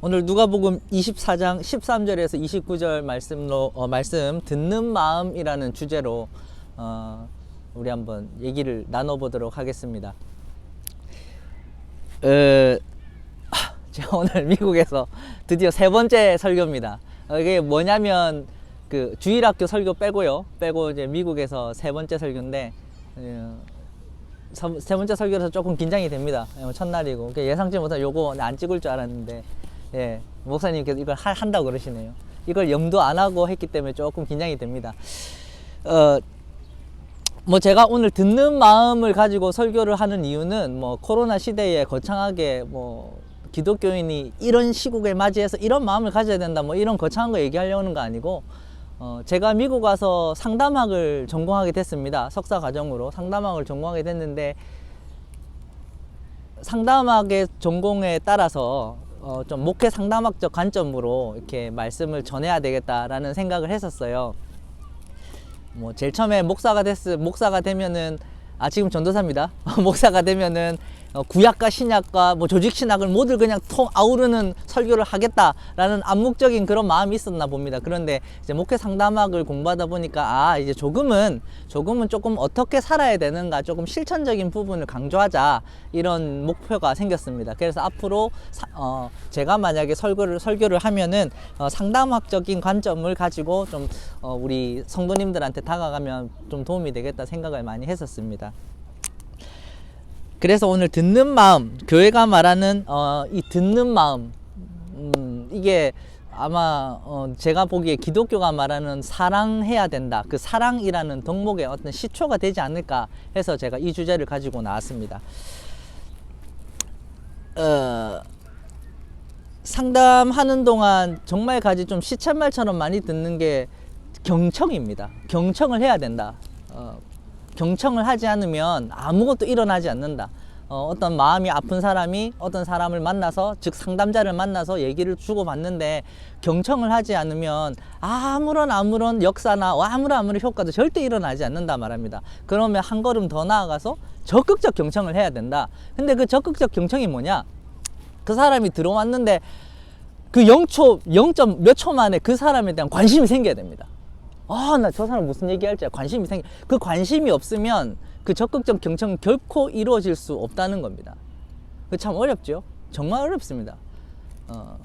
오늘 누가복음 24장 13절에서 29절 말씀 듣는 마음이라는 주제로 우리 한번 얘기를 나눠보도록 하겠습니다. 제가 오늘 미국에서 드디어 세 번째 설교입니다. 이게 뭐냐면 그 주일학교 설교 빼고 이제 미국에서 세 번째 설교인데 세 번째 설교라서 조금 긴장이 됩니다. 첫날이고 예상치 못한 요거 안 찍을 줄 알았는데 목사님께서 이걸 한다고 그러시네요. 이걸 염두 안 하고 했기 때문에 조금 긴장이 됩니다. 제가 오늘 듣는 마음을 가지고 설교를 하는 이유는 코로나 시대에 거창하게 기독교인이 이런 시국을 맞이해서 이런 마음을 가져야 된다 이런 거창한 거 얘기하려는 거 아니고 제가 미국 와서 상담학을 전공하게 됐습니다. 석사 과정으로 상담학을 전공하게 됐는데 상담학의 전공에 따라서 좀 목회 상담학적 관점으로 이렇게 말씀을 전해야 되겠다라는 생각을 했었어요. 제일 처음에 목사가 되면은 지금 전도사입니다. 목사가 되면은 구약과 신약과 조직신학을 모두 그냥 아우르는 설교를 하겠다라는 암묵적인 그런 마음이 있었나 봅니다. 그런데 이제 목회 상담학을 공부하다 보니까 이제 조금은 조금 어떻게 살아야 되는가, 조금 실천적인 부분을 강조하자, 이런 목표가 생겼습니다. 그래서 앞으로 제가 만약에 설교를 하면은 상담학적인 관점을 가지고 좀 우리 성도님들한테 다가가면 좀 도움이 되겠다 생각을 많이 했었습니다. 그래서 오늘 듣는 마음, 교회가 말하는 이 듣는 마음, 이게 아마 제가 보기에 기독교가 말하는 사랑해야 된다, 그 사랑이라는 덕목의 어떤 시초가 되지 않을까 해서 제가 이 주제를 가지고 나왔습니다. 상담하는 동안 정말 좀 시쳇말처럼 많이 듣는 게 경청입니다. 경청을 해야 된다. 경청을 하지 않으면 아무것도 일어나지 않는다. 어떤 마음이 아픈 사람이 어떤 사람을 만나서, 즉 상담자를 만나서 얘기를 주고받는데 경청을 하지 않으면 아무런 역사나 아무런 효과도 절대 일어나지 않는다 말합니다. 그러면 한 걸음 더 나아가서 적극적 경청을 해야 된다. 근데 그 적극적 경청이 뭐냐? 그 사람이 들어왔는데 그 0점 몇 초 만에 그 사람에 대한 관심이 생겨야 됩니다. 나 저 사람 무슨 얘기할지 관심이 그 관심이 없으면 그 적극적 경청은 결코 이루어질 수 없다는 겁니다. 그 참 어렵죠? 정말 어렵습니다.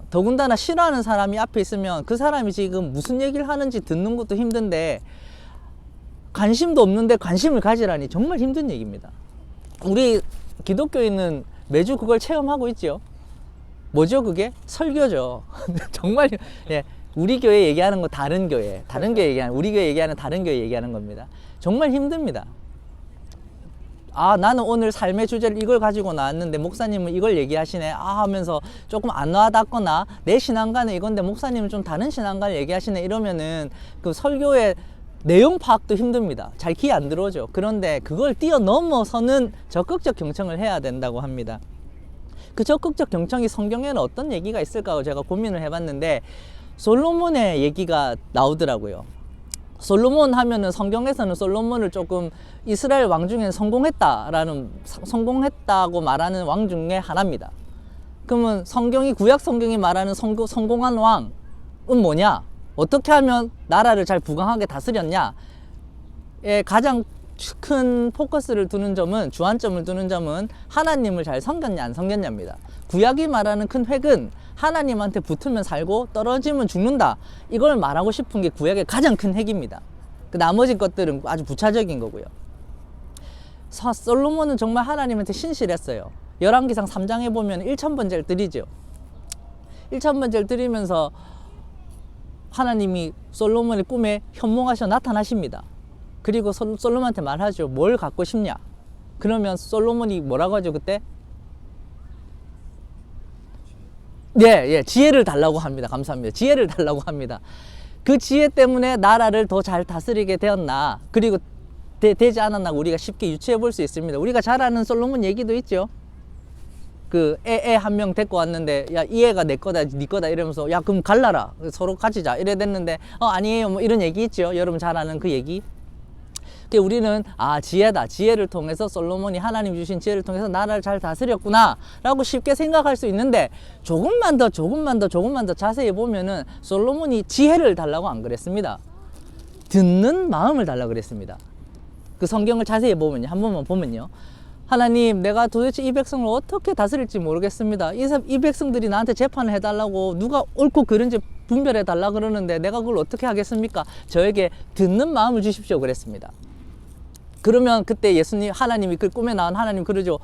더군다나 싫어하는 사람이 앞에 있으면 그 사람이 지금 무슨 얘기를 하는지 듣는 것도 힘든데, 관심도 없는데 관심을 가지라니 정말 힘든 얘기입니다. 우리 기독교인은 매주 그걸 체험하고 있죠. 뭐죠 그게? 설교죠. 정말 우리 교회 얘기하는 거 다른 교회 얘기하는, 우리 교회 얘기하는 다른 교회 얘기하는 겁니다. 정말 힘듭니다. 나는 오늘 삶의 주제를 이걸 가지고 나왔는데 목사님은 이걸 얘기하시네 하면서 조금 안 와닿거나, 내 신앙관은 이건데 목사님은 좀 다른 신앙관을 얘기하시네 이러면은 그 설교의 내용 파악도 힘듭니다. 잘 귀에 안 들어오죠. 그런데 그걸 뛰어넘어서는 적극적 경청을 해야 된다고 합니다. 그 적극적 경청이 성경에는 어떤 얘기가 있을까 제가 고민을 해봤는데 솔로몬의 얘기가 나오더라고요. 솔로몬 하면은 성경에서는 솔로몬을 조금 이스라엘 왕 중에 성공했다고 말하는 왕 중에 하나입니다. 그러면 구약 성경이 말하는 성공한 왕은 뭐냐? 어떻게 하면 나라를 잘 부강하게 다스렸냐? 가장 큰 포커스를 두는 점은, 주안점을 두는 점은 하나님을 잘 섬겼냐 안 섬겼냐입니다. 구약이 말하는 큰 획은 하나님한테 붙으면 살고 떨어지면 죽는다, 이걸 말하고 싶은 게 구약의 가장 큰 핵입니다. 그 나머지 것들은 아주 부차적인 거고요. 솔로몬은 정말 하나님한테 신실했어요. 열왕기상 3장에 보면 1000번제를 드리죠. 1000번제를 드리면서 하나님이 솔로몬의 꿈에 현몽하셔 나타나십니다. 그리고 솔로몬한테 말하죠. 뭘 갖고 싶냐? 그러면 솔로몬이 뭐라고 하죠 그때? 지혜를 달라고 합니다. 감사합니다. 지혜를 달라고 합니다. 그 지혜 때문에 나라를 더 잘 다스리게 되었나, 그리고 되지 않았나 우리가 쉽게 유추해 볼 수 있습니다. 우리가 잘 아는 솔로몬 얘기도 있죠. 그 애 한 명 데리고 왔는데, 이 애가 내 거다 네 거다 이러면서 그럼 갈라라, 서로 가지자 이래 됐는데 아니에요 이런 얘기 있죠. 여러분 잘 아는 그 얘기. 우리는 지혜다. 지혜를 통해서 솔로몬이 하나님 주신 지혜를 통해서 나라를 잘 다스렸구나 라고 쉽게 생각할 수 있는데 조금만 더 자세히 보면은 솔로몬이 지혜를 달라고 안 그랬습니다. 듣는 마음을 달라고 그랬습니다. 그 성경을 자세히 보면요. 한 번만 보면요. 하나님, 내가 도대체 이 백성을 어떻게 다스릴지 모르겠습니다. 이 백성들이 나한테 재판을 해달라고 누가 옳고 그른지 분별해 달라 그러는데 내가 그걸 어떻게 하겠습니까? 저에게 듣는 마음을 주십시오 그랬습니다. 그러면 그때 하나님이 그 꿈에 나온 하나님 그러죠.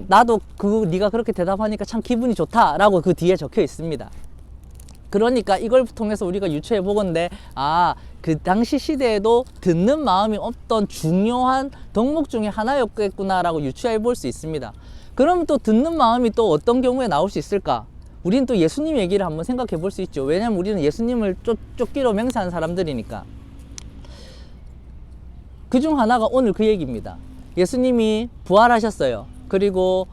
나도 네가 그렇게 대답하니까 참 기분이 좋다라고 그 뒤에 적혀 있습니다. 그러니까 이걸 통해서 우리가 유추해 보건대 그 당시 시대에도 듣는 마음이 어떤 중요한 덕목 중에 하나였겠구나라고 유추해 볼 수 있습니다. 그럼 또 듣는 마음이 또 어떤 경우에 나올 수 있을까? 우리는 또 예수님 얘기를 한번 생각해 볼 수 있죠. 왜냐하면 우리는 예수님을 쫓기로 맹세한 사람들이니까. 그중 하나가 오늘 그 얘기입니다. 예수님이 부활하셨어요. 그리고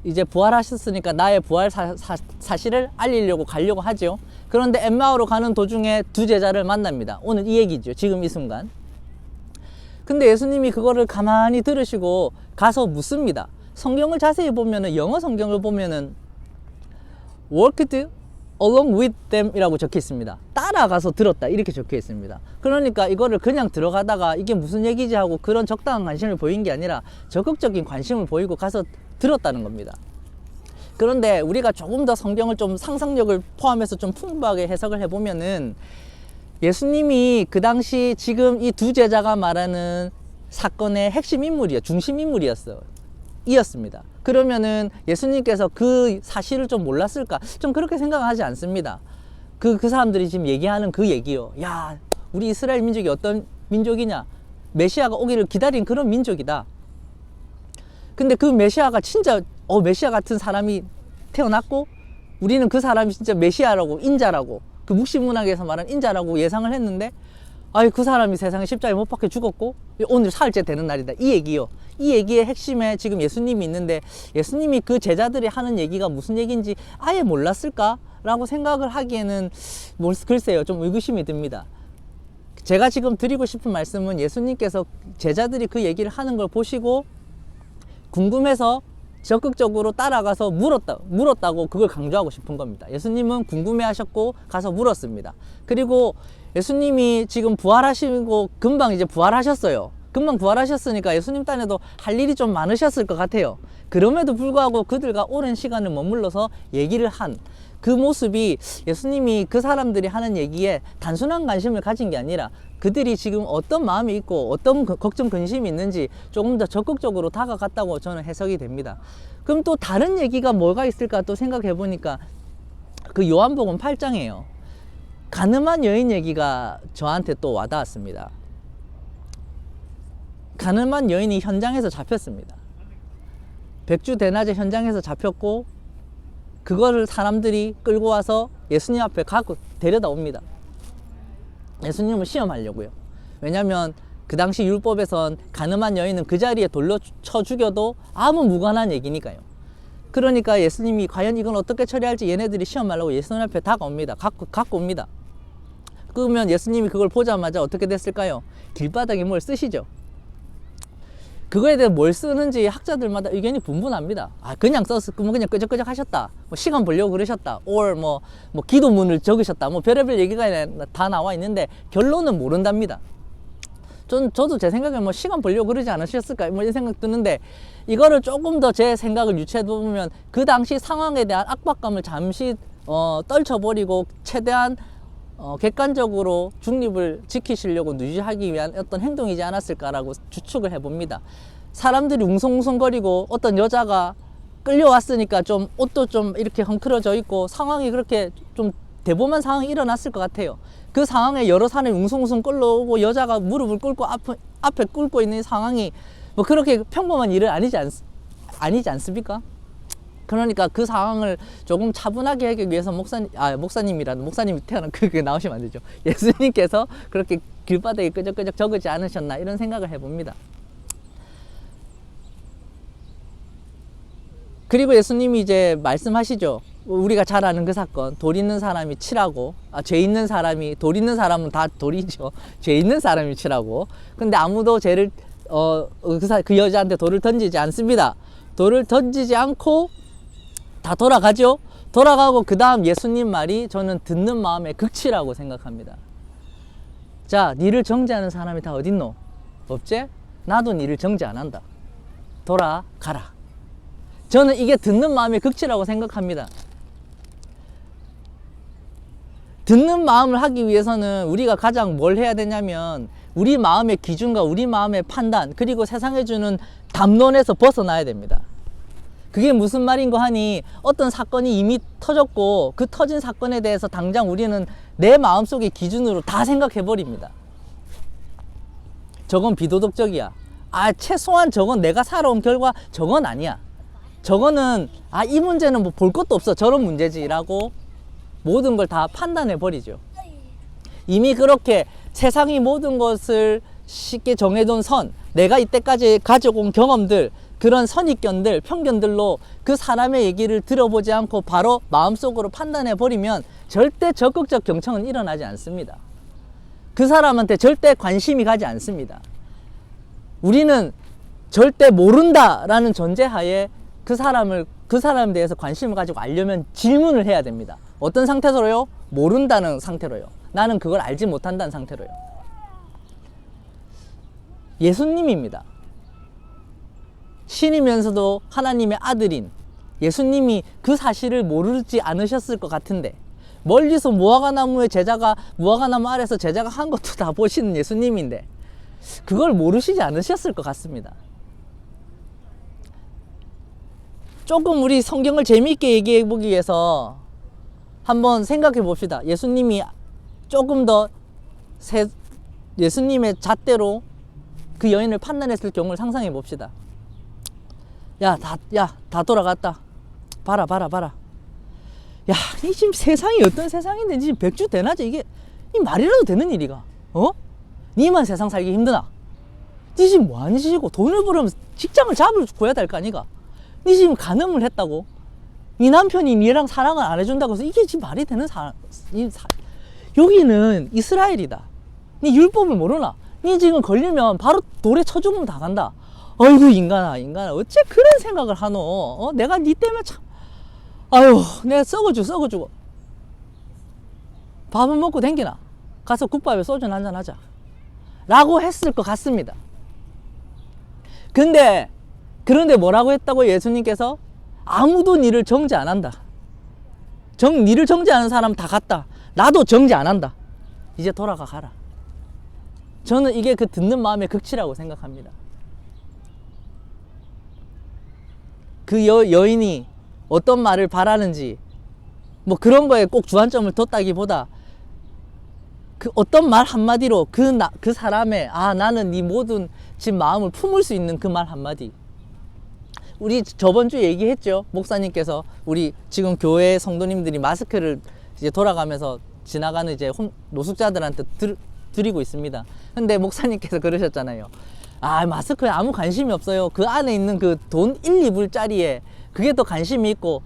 이제 부활하셨으니까 나의 부활 사실을 알리려고 가려고 하죠. 그런데 엠마오로 가는 도중에 두 제자를 만납니다. 오늘 이 얘기죠. 지금 이 순간. 근데 예수님이 그거를 가만히 들으시고 가서 묻습니다. 성경을 자세히 보면은, 영어 성경을 보면은 worked along with them 이라고 적혀 있습니다. 따라가서 들었다 이렇게 적혀 있습니다. 그러니까 이거를 그냥 들어가다가 이게 무슨 얘기지 하고 그런 적당한 관심을 보인 게 아니라 적극적인 관심을 보이고 가서 들었다는 겁니다. 그런데 우리가 조금 더 성경을 좀 상상력을 포함해서 좀 풍부하게 해석을 해보면은 예수님이 그 당시 지금 이 두 제자가 말하는 사건의 핵심 인물이요, 중심 인물이었습니다. 그러면은 예수님께서 그 사실을 좀 몰랐을까? 좀 그렇게 생각하지 않습니다. 그 사람들이 지금 얘기하는 그 얘기요. 야, 우리 이스라엘 민족이 어떤 민족이냐? 메시아가 오기를 기다린 그런 민족이다. 근데 그 메시아가 진짜 메시아 같은 사람이 태어났고 우리는 그 사람이 진짜 메시아라고, 인자라고, 그 묵시문학에서 말하는 인자라고 예상을 했는데 그 사람이 세상에 십자가에 못 박혀 죽었고 오늘 사흘째 되는 날이다. 이 얘기요. 이 얘기의 핵심에 지금 예수님이 있는데 예수님이 그 제자들이 하는 얘기가 무슨 얘기인지 아예 몰랐을까? 라고 생각을 하기에는 글쎄요. 좀 의구심이 듭니다. 제가 지금 드리고 싶은 말씀은 예수님께서 제자들이 그 얘기를 하는 걸 보시고 궁금해서 적극적으로 따라가서 물었다고 그걸 강조하고 싶은 겁니다. 예수님은 궁금해 하셨고 가서 물었습니다. 그리고 예수님이 지금 부활하시고 금방 이제 부활하셨어요. 금방 부활하셨으니까 예수님 딴에도 할 일이 좀 많으셨을 것 같아요. 그럼에도 불구하고 그들과 오랜 시간을 머물러서 얘기를 한 그 모습이 예수님이 그 사람들이 하는 얘기에 단순한 관심을 가진 게 아니라 그들이 지금 어떤 마음이 있고 어떤 걱정 근심이 있는지 조금 더 적극적으로 다가갔다고 저는 해석이 됩니다. 그럼 또 다른 얘기가 뭐가 있을까 또 생각해 보니까 그 요한복음 8장이에요. 가늠한 여인 얘기가 저한테 또 와닿았습니다. 가늠한 여인이 현장에서 잡혔습니다. 백주 대낮에 현장에서 잡혔고 그거를 사람들이 끌고 와서 예수님 앞에 가고 데려다 옵니다. 예수님을 시험하려고요. 왜냐하면 그 당시 율법에선 가늠한 여인은 그 자리에 돌로 쳐 죽여도 아무 무관한 얘기니까요. 그러니까 예수님이 과연 이건 어떻게 처리할지 얘네들이 시험하려고 예수님 앞에 다가옵니다. 갖고 옵니다. 그러면 예수님이 그걸 보자마자 어떻게 됐을까요? 길바닥에 뭘 쓰시죠. 그거에 대해 뭘 쓰는지 학자들마다 의견이 분분합니다. 그냥 썼으면 그냥 끄적끄적 하셨다. 시간 벌려고 그러셨다. 뭐 기도문을 적으셨다. 별의별 얘기가 다 나와 있는데 결론은 모른답니다. 저도 제 생각에 시간 벌려고 그러지 않으셨을까? 이런 생각 드는데 이거를 조금 더 제 생각을 유추해 보면 그 당시 상황에 대한 압박감을 잠시 떨쳐버리고 최대한 객관적으로 중립을 지키시려고 유지하기 위한 어떤 행동이지 않았을까라고 추측을 해봅니다. 사람들이 웅성웅성거리고 어떤 여자가 끌려왔으니까 좀 옷도 좀 이렇게 헝클어져 있고 상황이 그렇게 좀 대범한 상황이 일어났을 것 같아요. 그 상황에 여러 사람이 웅성웅성 끌려오고 여자가 무릎을 꿇고 앞에 꿇고 있는 상황이 그렇게 평범한 일은 아니지 않습니까? 그러니까 그 상황을 조금 차분하게 하기 위해서 목사님이 태어난 그게 나오시면 안 되죠. 예수님께서 그렇게 길바닥에 끄적끄적 적으지 않으셨나 이런 생각을 해봅니다. 그리고 예수님이 이제 말씀하시죠. 우리가 잘 아는 그 사건, 돌 있는 사람이 치라고. 죄 있는 사람이, 돌 있는 사람은 다 돌이죠. 죄 있는 사람이 치라고. 근데 아무도 죄를 그 여자한테 돌을 던지지 않습니다. 돌을 던지지 않고 다 돌아가죠. 돌아가고 그 다음 예수님 말이 저는 듣는 마음의 극치라고 생각합니다. 자, 니를 정죄하는 사람이 다 어딨노? 없지? 나도 니를 정죄 안 한다. 돌아가라. 저는 이게 듣는 마음의 극치라고 생각합니다. 듣는 마음을 하기 위해서는 우리가 가장 뭘 해야 되냐면 우리 마음의 기준과 우리 마음의 판단, 그리고 세상에 주는 담론에서 벗어나야 됩니다. 그게 무슨 말인고 하니, 어떤 사건이 이미 터졌고 그 터진 사건에 대해서 당장 우리는 내 마음속의 기준으로 다 생각해 버립니다. 저건 비도덕적이야. 최소한 저건 내가 살아온 결과 저건 아니야. 저거는 이 문제는 뭐 볼 것도 없어. 저런 문제지라고 모든 걸 다 판단해 버리죠. 이미 그렇게 세상이 모든 것을 쉽게 정해둔 선, 내가 이때까지 가져온 경험들, 그런 선입견들, 편견들로 그 사람의 얘기를 들어보지 않고 바로 마음속으로 판단해 버리면 절대 적극적 경청은 일어나지 않습니다. 그 사람한테 절대 관심이 가지 않습니다. 우리는 절대 모른다라는 전제하에 그 사람에 대해서 관심을 가지고 알려면 질문을 해야 됩니다. 어떤 상태로요? 모른다는 상태로요. 나는 그걸 알지 못한다는 상태로요. 예수님입니다. 신이면서도 하나님의 아들인 예수님이 그 사실을 모르지 않으셨을 것 같은데, 멀리서 무화과나무 아래서 제자가 한 것도 다 보시는 예수님인데 그걸 모르시지 않으셨을 것 같습니다. 조금 우리 성경을 재미있게 얘기해 보기 위해서 한번 생각해 봅시다. 예수님이 조금 더 예수님의 잣대로 그 여인을 판단했을 경우를 상상해 봅시다. 다 돌아갔다. 봐라. 야, 이 지금 세상이 어떤 세상인데 지금 백주 대낮에 이게 이 말이라도 되는 일이가? 니만 세상 살기 힘드나? 니 지금 뭐하는 짓이고, 돈을 벌으면 직장을 구해야 될 거 아니가? 니 지금 간음을 했다고? 니 남편이 니랑 사랑을 안 해준다고 해서 이게 지금 말이 되는 여기는 이스라엘이다. 니 율법을 모르나? 니 지금 걸리면 바로 돌에 쳐 죽으면 다 간다. 아이고 인간아 어째 그런 생각을 하노? 내가 니 때문에 참 내가 썩어주고 밥은 먹고 댕기나? 가서 국밥에 소주 한잔 하자 라고 했을 것 같습니다. 그런데 뭐라고 했다고? 예수님께서 아무도 니를 정죄 안 한다. 니를 정죄하는 사람 다 갔다. 나도 정죄 안 한다. 이제 가라. 저는 이게 그 듣는 마음의 극치라고 생각합니다. 그 여인이 어떤 말을 바라는지 뭐 그런 거에 꼭 주안점을 뒀다기보다 그 어떤 말 한마디로 그 사람의 나는 네 모든 지금 마음을 품을 수 있는 그 말 한마디. 우리 저번 주에 얘기했죠. 목사님께서 우리 지금 교회 성도님들이 마스크를 이제 돌아가면서 지나가는 이제 노숙자들한테 드리고 있습니다. 근데 목사님께서 그러셨잖아요. 마스크에 아무 관심이 없어요. 그 안에 있는 그 돈 1, 2불짜리에 그게 더 관심이 있고,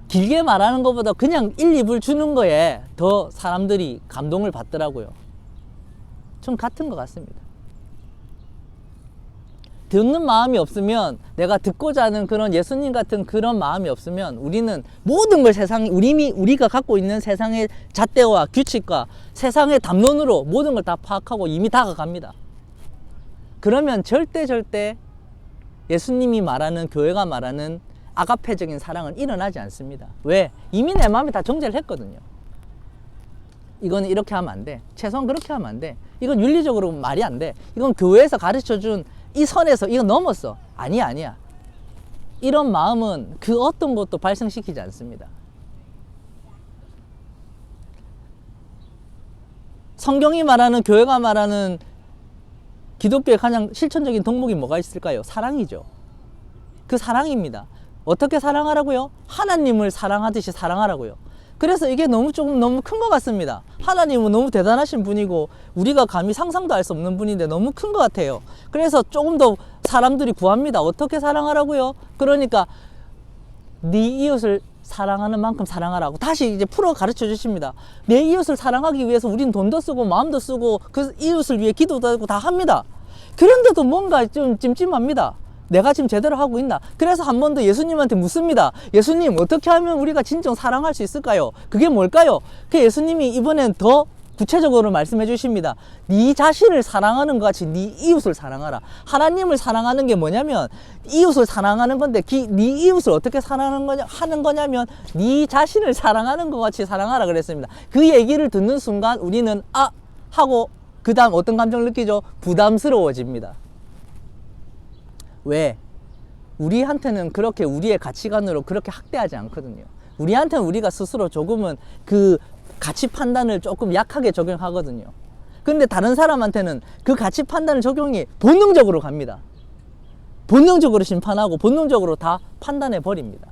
길게 말하는 것보다 그냥 1, 2불 주는 거에 더 사람들이 감동을 받더라고요. 좀 같은 것 같습니다. 듣는 마음이 없으면, 내가 듣고자 하는 그런 예수님 같은 그런 마음이 없으면 우리는 모든 걸 우리가 갖고 있는 세상의 잣대와 규칙과 세상의 담론으로 모든 걸 다 파악하고 이미 다가갑니다. 그러면 절대 예수님이 말하는, 교회가 말하는 아가페적인 사랑은 일어나지 않습니다. 왜? 이미 내 마음이 다 정죄를 했거든요. 이건 이렇게 하면 안 돼. 최소한 그렇게 하면 안 돼. 이건 윤리적으로 말이 안 돼. 이건 교회에서 가르쳐준 이 선에서 이거 넘었어. 아니야. 이런 마음은 그 어떤 것도 발생시키지 않습니다. 성경이 말하는, 교회가 말하는 기독교의 가장 실천적인 덕목이 뭐가 있을까요? 사랑이죠. 그 사랑입니다. 어떻게 사랑하라고요? 하나님을 사랑하듯이 사랑하라고요. 그래서 이게 너무 큰 것 같습니다. 하나님은 너무 대단하신 분이고 우리가 감히 상상도 할 수 없는 분인데 너무 큰 것 같아요. 그래서 조금 더 사람들이 구합니다. 어떻게 사랑하라고요? 그러니까 네 이웃을 사랑하는 만큼 사랑하라고 다시 이제 풀어 가르쳐 주십니다. 내 이웃을 사랑하기 위해서 우린 돈도 쓰고 마음도 쓰고 그 이웃을 위해 기도도 하고 다 합니다. 그런데도 뭔가 좀 찜찜합니다. 내가 지금 제대로 하고 있나? 그래서 한 번 더 예수님한테 묻습니다. 예수님, 어떻게 하면 우리가 진정 사랑할 수 있을까요? 그게 뭘까요? 그 예수님이 이번엔 더 구체적으로 말씀해 주십니다. 네 자신을 사랑하는 것 같이 네 이웃을 사랑하라. 하나님을 사랑하는 게 뭐냐면 이웃을 사랑하는 건데 네 이웃을 어떻게 하는 거냐면 네 자신을 사랑하는 것 같이 사랑하라 그랬습니다. 그 얘기를 듣는 순간 우리는 아! 하고 그 다음 어떤 감정을 느끼죠? 부담스러워집니다. 왜? 우리한테는 그렇게 우리의 가치관으로 그렇게 학대하지 않거든요. 우리한테는 우리가 스스로 조금은 그 가치 판단을 조금 약하게 적용하거든요. 그런데 다른 사람한테는 그 가치 판단을 적용이 본능적으로 갑니다. 본능적으로 심판하고 본능적으로 다 판단해 버립니다.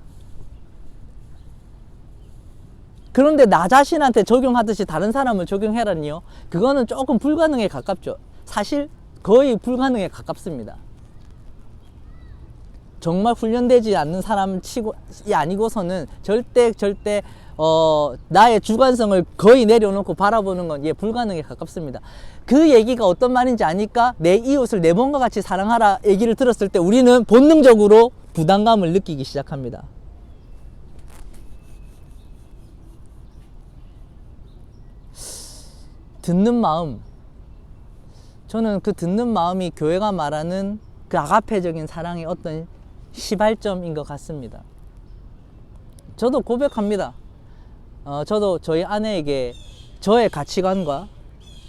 그런데 나 자신한테 적용하듯이 다른 사람을 적용해라니요? 그거는 조금 불가능에 가깝죠. 사실 거의 불가능에 가깝습니다. 정말 훈련되지 않는 사람 치고이 아니고서는 절대 나의 주관성을 거의 내려놓고 바라보는 건 불가능에 가깝습니다. 그 얘기가 어떤 말인지 아니까 내 이웃을 내 몸과 같이 사랑하라 얘기를 들었을 때 우리는 본능적으로 부담감을 느끼기 시작합니다. 듣는 마음, 저는 그 듣는 마음이 교회가 말하는 그 아가페적인 사랑의 어떤 시발점인 것 같습니다. 저도 고백합니다. 저도 저희 아내에게 저의 가치관과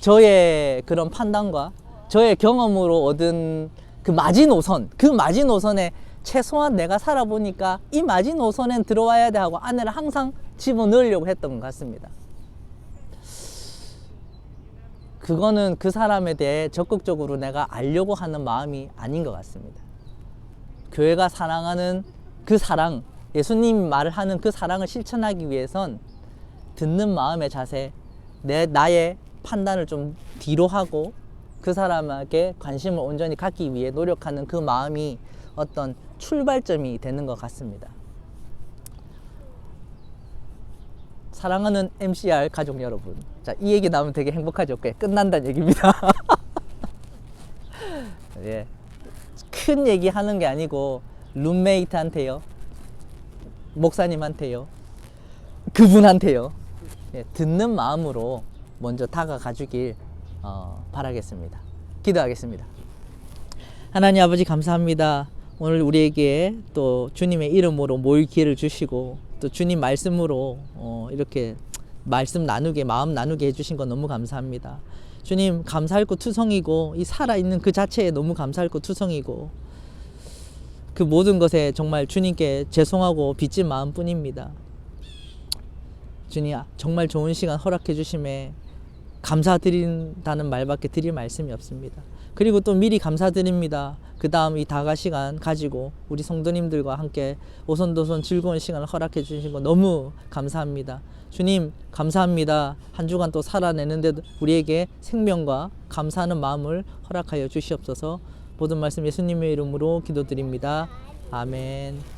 저의 그런 판단과 저의 경험으로 얻은 그 마지노선, 그 마지노선에 최소한 내가 살아보니까 이 마지노선엔 들어와야 돼 하고 아내를 항상 집어넣으려고 했던 것 같습니다. 그거는 그 사람에 대해 적극적으로 내가 알려고 하는 마음이 아닌 것 같습니다. 교회가 사랑하는 그 사랑, 예수님 말을 하는 그 사랑을 실천하기 위해선 듣는 마음의 자세, 나의 판단을 좀 뒤로 하고 그 사람에게 관심을 온전히 갖기 위해 노력하는 그 마음이 어떤 출발점이 되는 것 같습니다. 사랑하는 MCR 가족 여러분, 자, 이 얘기 나오면 되게 행복하죠. 꽤 끝난다는 얘기입니다. 예. 큰 얘기 하는 게 아니고 룸메이트한테요, 목사님한테요, 그분한테요, 예, 듣는 마음으로 먼저 다가가 주길 바라겠습니다. 기도하겠습니다. 하나님 아버지 감사합니다. 오늘 우리에게 또 주님의 이름으로 모일 기회를 주시고 또 주님 말씀으로 이렇게 말씀 나누게, 마음 나누게 해주신 건 너무 감사합니다. 주님, 감사할 것 투성이고 이 살아있는 그 자체에 너무 감사할 것 투성이고 그 모든 것에 정말 주님께 죄송하고 빚진 마음뿐입니다. 주님, 정말 좋은 시간 허락해 주심에 감사드린다는 말밖에 드릴 말씀이 없습니다. 그리고 또 미리 감사드립니다. 그 다음 이 다가 시간 가지고 우리 성도님들과 함께 오손도손 즐거운 시간을 허락해 주신 거 너무 감사합니다. 주님 감사합니다. 한 주간 또 살아내는데도 우리에게 생명과 감사하는 마음을 허락하여 주시옵소서. 모든 말씀 예수님의 이름으로 기도드립니다. 아멘.